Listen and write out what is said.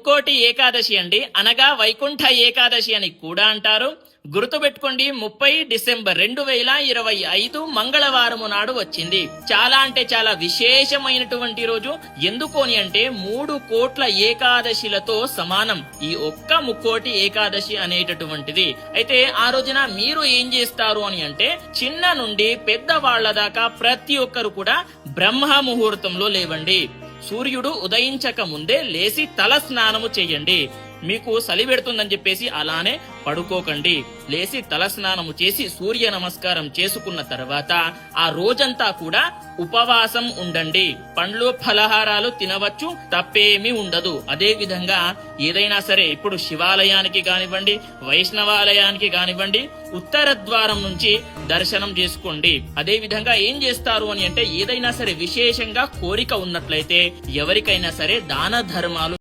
ముక్కోటి ఏకాదశి అండి, అనగా వైకుంఠ ఏకాదశి అని కూడా అంటారు. గుర్తుపెట్టుకోండి, 30 డిసెంబర్ 2025 మంగళవారము నాడు వచ్చింది. చాలా అంటే చాలా విశేషమైనటువంటి రోజు. ఎందుకు అని అంటే 3 కోట్ల ఏకాదశిలతో సమానం ఈ ఒక్క ముక్కోటి ఏకాదశి అనేటటువంటిది. అయితే ఆ రోజున మీరు ఏం చేస్తారు అని అంటే, చిన్న నుండి పెద్దవాళ్ల దాకా ప్రతి ఒక్కరు కూడా బ్రహ్మ ముహూర్తంలో లేవండి. సూర్యుడు ఉదయించక ముందే లేచి తల స్నానము చేయండి. మీకు చలి పెడుతుందని చెప్పేసి అలానే పడుకోకండి. లేచి తల స్నానము చేసి సూర్య నమస్కారం చేసుకున్న తర్వాత ఆ రోజంతా కూడా ఉపవాసం ఉండండి. పండ్లు ఫలహారాలు తినవచ్చు, తప్పేమీ ఉండదు. అదే విధంగా ఏదైనా సరే ఇప్పుడు శివాలయానికి కానివ్వండి, వైష్ణవాలయానికి కానివ్వండి, ఉత్తర ద్వారం నుంచి దర్శనం చేసుకోండి. అదే విధంగా ఏం చేస్తారు అని అంటే, ఏదైనా సరే విశేషంగా కోరిక ఉన్నట్లయితే ఎవరికైనా సరే దాన ధర్మాలు